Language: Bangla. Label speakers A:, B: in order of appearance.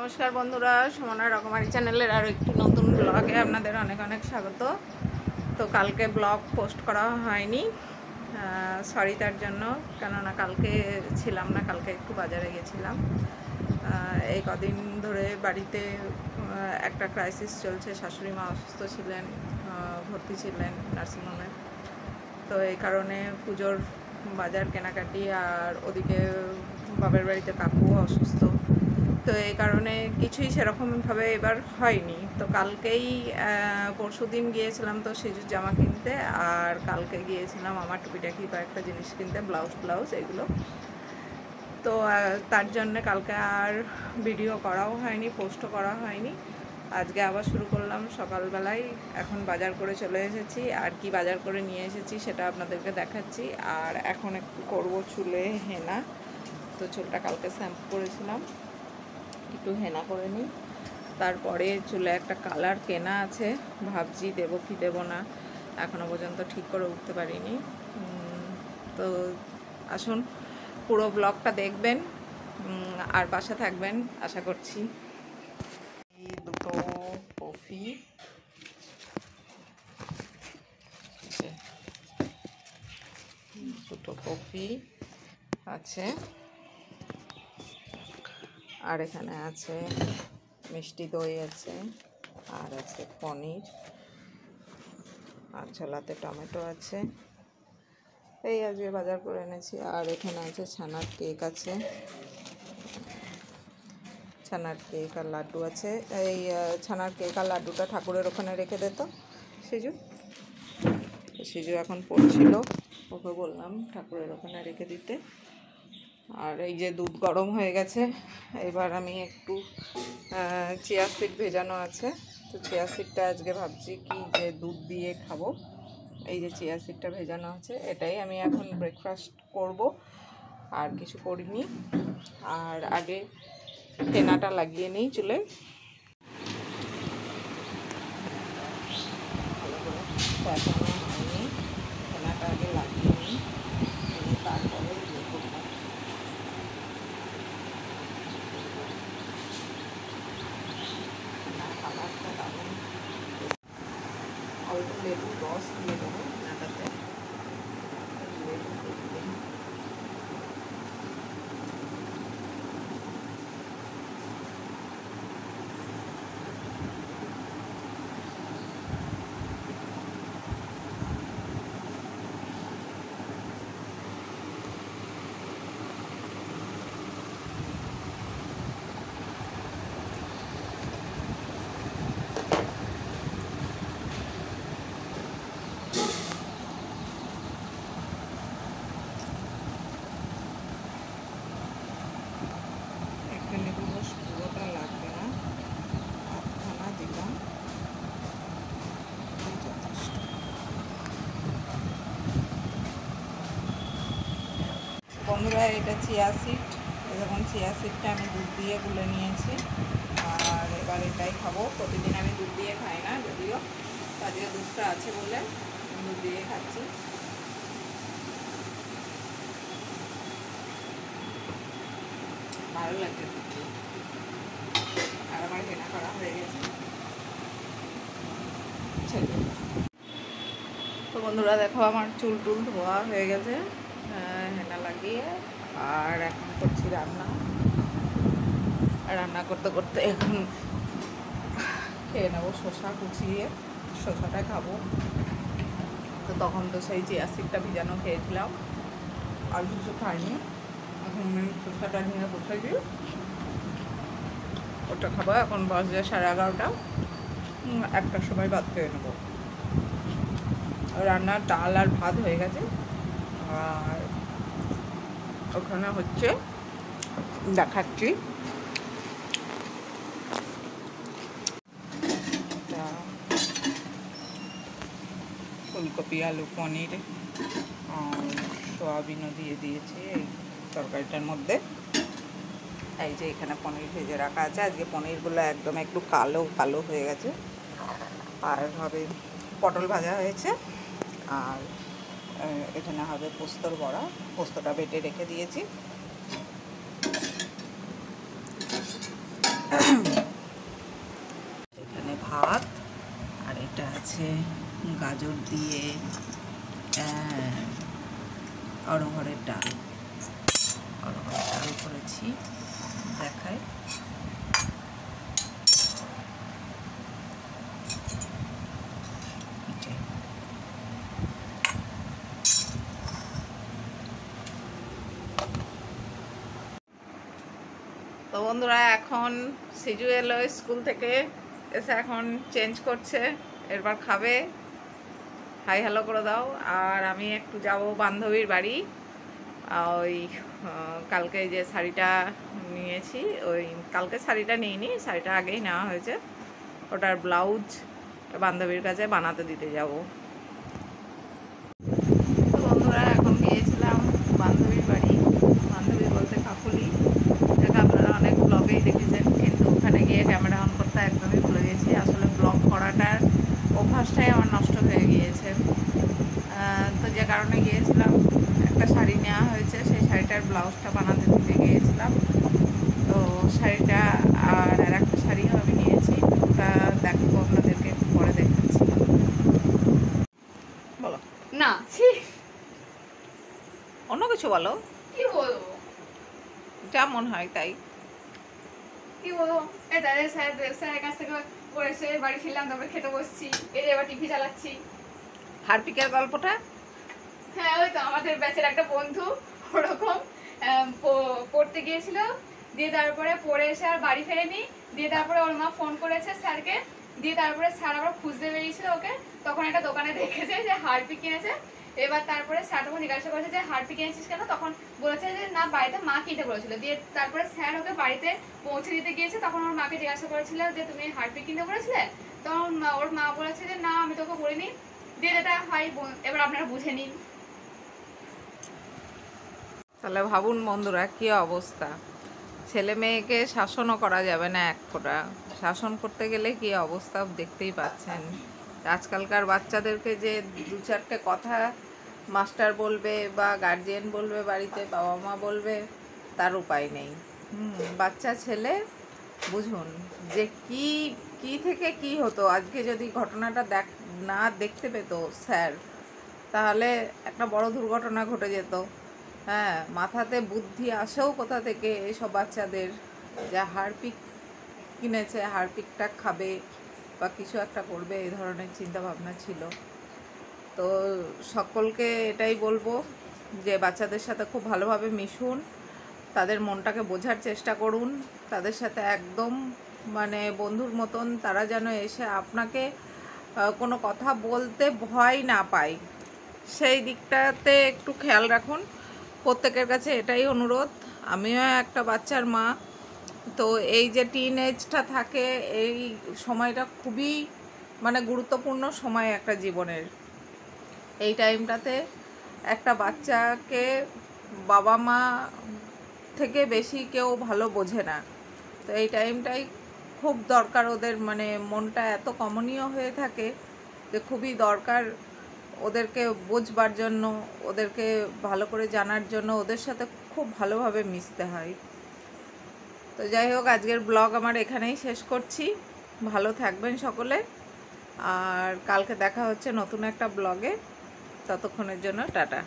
A: নমস্কার বন্ধুরা, সুমনা রকমারি চ্যানেলের আরও একটি নতুন ব্লগে আপনাদের অনেক অনেক স্বাগত। তো কালকে ব্লগ পোস্ট করা হয়নি, সরি তার জন্য। কেননা কালকে ছিলাম না, কালকে একটু বাজারে গেছিলাম। এই কদিন ধরে বাড়িতে একটা ক্রাইসিস চলছে, শাশুড়ি মা অসুস্থ ছিলেন, ভর্তি ছিলেন নার্সিংহোমে। তো এই কারণে পুজোর বাজার কেনাকাটি, আর ওদিকে বাবার বাড়িতে কাকুও অসুস্থ, তো এই কারণে কিছুই সেরকমভাবে এবার হয়নি। তো কালকেই পরশুদিন গিয়েছিলাম তো সেজুর জামা কিনতে, আর কালকে গিয়েছিলাম আমার টুপিটাকি কয়েকটা জিনিস কিনতে, ব্লাউজ এগুলো। তো তার জন্য কালকে আর ভিডিও করাও হয়নি, পোস্টও করা হয়নি। আজকে আবার শুরু করলাম সকালবেলায়। এখন বাজার করে চলে এসেছি, আর কি বাজার করে নিয়ে এসেছি সেটা আপনাদেরকে দেখাচ্ছি। আর এখন একটু করব চুলে হেনা। তো চুলটা কালকে শ্যাম্পু করেছিলাম, একটু হেনা করে নিই। তারপরে চুলে একটা কালার কেনা আছে, ভাবছি দেবো কি দেবো না, এখনও পর্যন্ত ঠিক করে উঠতে পারিনি। তো আসুন পুরো ব্লগটা দেখবেন আর পাশে থাকবেন আশা করছি। এই দুটো কফি, আছে, আর এখানে আছে মিষ্টি দই আছে, আর আছে পনির, আর ছোলাতে টমেটো আছে। এই আজকে বাজার করে এনেছি। আর এখানে আছে ছানার কেক আছে, ছানার কেক আর লাড্ডু আছে। এই ছানার কেক আর লাড্ডুটা ঠাকুরের ওখানে রেখে দিত সিজু এখন পড়ছিল, ওকে বললাম ঠাকুরের ওখানে রেখে দিতে। আর এই যে দুধ গরম হয়ে গেছে, এবার আমি একটু চিয়া সিড ভেজানো আছে, তো চিয়া সিডটা আজকে ভাবছি কি যে দুধ দিয়ে খাবো। এই যে চিয়া সিডটা ভেজানো আছে, এটাই আমি এখন ব্রেকফাস্ট করব, আর কিছু করিনি। আর আগে হেনাটা লাগিয়ে নিই চুলে, ভালো করে দেখানো হয়নি। হেনাটা আগে লাগিয়ে নিই, তারপরে ইয়ে করবো। কালারটা দারুণ, অল্প লেবুর রস দিয়ে দেবো হেনাটাতে। বন্ধুরা, এটা চিয়া সিড, যেমন চিয়া সিডটা আমি দুধ দিয়ে গুলে নিয়েছি, আর এবার এটাই খাবো। প্রতিদিন আমি দুধ দিয়ে খাই না, যদিও আজকে দুধটা আছে বলে দুধ দিয়ে খাচ্ছি। ভালো লাগছে দুধ, আর আমার হেনা করা হয়ে গেছে। তো বন্ধুরা দেখো, আমার চুল টুল ধোয়া হয়ে গেছে হেনা লাগিয়ে। আর এখন করছি রান্না করতে করতে এখন খেয়ে নেবো শসা কুচিয়ে, শসাটা খাবো। তো তখন তো সেই চিয়া সিডটা ভিজানো খেয়েছিলাম, আর কিছু খাইনি। এখন শসাটা নিয়ে বসেছি, ওটা খাবো। এখন বাজে 11:30, একটার সময় ভাত খেয়ে নেবো। রান্নার ডাল আর ভাত হয়ে গেছে, আর ওখানে হচ্ছে দেখাচ্ছি ফুলকপি, আলু, পনির আর সোয়াবিনও দিয়ে দিয়েছি এই তরকারিটার মধ্যে। এই যে এখানে পনির ভেজে রাখা আছে, আজকে পনিরগুলো একদম একটু কালো কালো হয়ে গেছে। আর হবে পটল ভাজা হয়েছে, আর এখানে হবে পোস্তর বড়া, পোস্তটা বেটে রেখে দিয়েছি। এখানে ভাত, আর এটা আছে গাজর দিয়ে অড়হরের ডাল। অড়হরের ডাল করেছি, দেখায়। তো বন্ধুরা, এখন সিজু এলো স্কুল থেকে, এসে এখন চেঞ্জ করছে, এরপর খাবে। হাই হ্যালো করে দাও। আর আমি একটু যাব বান্ধবীর বাড়ি। ওই কালকে যে শাড়িটা নিয়েছি, ওই কালকে শাড়িটা নিইনি, শাড়িটা আগেই নেওয়া হয়েছে, ওটার ব্লাউজ বান্ধবীর কাছে বানাতে দিতে যাব। তো বন্ধুরা, এখন গিয়েছিলাম বান্ধবীর বাড়ি। বান্ধবী বলতে কাকুলি, যেটা আপনারা অনেক ব্লগেই দেখেছেন, কিন্তু ওখানে গিয়ে ক্যামেরা অন করতে একদমই ভুলে গেছি। আসলে ব্লগ করাটার অভ্যাসটাই আমার নষ্ট হয়ে গিয়েছে। তো যে কারণে গিয়েছিলাম, একটা শাড়ি নেওয়া হয়েছে, সেই শাড়িটার ব্লাউজটা বানাতে দিতে গিয়েছিলাম। তো শাড়িটা আর একটা শাড়িও আমি নিয়েছি, ওটা দেখবো আপনাদেরকে একটু পরে দেখাচ্ছি। বলো
B: না,
A: অন্য কিছু বলো।
B: কি বলবো,
A: যা মন হয় তাই।
B: কি বলবো, এটা স্যারের কাছ থেকে পড়েছে, বাড়ি ফিরলাম, তারপরে খেতে বসছি, এই এবার টিভি চালাচ্ছি।
A: হারপিকের গল্পটা?
B: হ্যাঁ, ওই তো আমাদের ব্যাচের একটা বন্ধু ওরকম পড়তে গিয়েছিল, দিয়ে তারপরে পড়ে এসে আর বাড়ি ফেরেনি, দিয়ে তারপরে ওর মা ফোন করেছে স্যারকে, দিয়ে তারপরে স্যার আবার খুঁজতে বেরিয়েছিল ওকে, তখন একটা দোকানে দেখেছে যে হারপিক কিনেছে। এবার তারপরে স্যার তখন জিজ্ঞাসা করেছে যে হারপিক কিনেছিস কেন, তখন বলেছে যে না, বাড়িতে মা কিনতে বলেছিল। দিয়ে তারপরে স্যার ওকে বাড়িতে পৌঁছে দিতে গিয়েছে, তখন ওর মাকে জিজ্ঞাসা করেছিল যে তুমি হারপিক কিনতে বলেছিলে, তখন ওর মা বলেছে যে না, আমি তোকে বলিনি। দিয়ে যেটা হয় এবার আপনারা বুঝে নিন।
A: তাহলে ভাবুন বন্ধুরা, কি অবস্থা। ছেলে মেয়েকে শাসনও করা যাবে না এক ফোঁটা, শাসন করতে গেলে কি অবস্থা দেখতেই পাচ্ছেন। আজকালকার বাচ্চাদেরকে যে দু চারটে কথা মাস্টার বলবে বা গার্জিয়ান বলবে, বাড়িতে বাবা মা বলবে, তার উপায় নেই। বাচ্চা ছেলে, বুঝুন যে কি কি থেকে কি হতো। আজকে যদি ঘটনাটা না দেখতে পেতো স্যার, তাহলে একটা বড় দুর্ঘটনা ঘটে যেত। হ্যাঁ, মাথাতে বুদ্ধি আসেও কোথা থেকে এসব বাচ্চাদের, যা হারপিক কিনেছে, হারপিকটা খাবে বা কিছু একটা করবে, এই ধরনের চিন্তা ভাবনা ছিল। তো সকলকে এটাই বলবো যে বাচ্চাদের সাথে খুব ভালোভাবে মিশুন, তাদের মনটাকে বোঝার চেষ্টা করুন, তাদের সাথে একদম মানে বন্ধুর মতন তারা যেন এসে আপনাকে কোনো কথা বলতে ভয় না পায়, সেই দিকটাতে একটু খেয়াল রাখুন। প্রত্যেকের কাছে এটাই অনুরোধ। আমিও একটা বাচ্চার মা, তো এই যে টিন এজটা থাকে, এই সময়টা খুবই মানে গুরুত্বপূর্ণ সময় একটা জীবনের। এই টাইমটাতে একটা বাচ্চাকে বাবা মা থেকে বেশি কেউ ভালো বোঝে না। তো এই টাইমটাই খুব দরকার ওদের, মানে মনটা এত কমনীয় হয়ে থাকে যে খুবই দরকার ওদেরকে বোঝবার জন্য, ওদেরকে ভালো করে জানার জন্য ওদের সাথে খুব ভালোভাবে মিশতে হয়। তো যাই হোক, আজকের ব্লগ আমার এখানেই শেষ করছি। ভালো থাকবেন সকলে, আর কালকে দেখা হচ্ছে নতুন একটা ব্লগে। ততক্ষণের জন্য টাটা।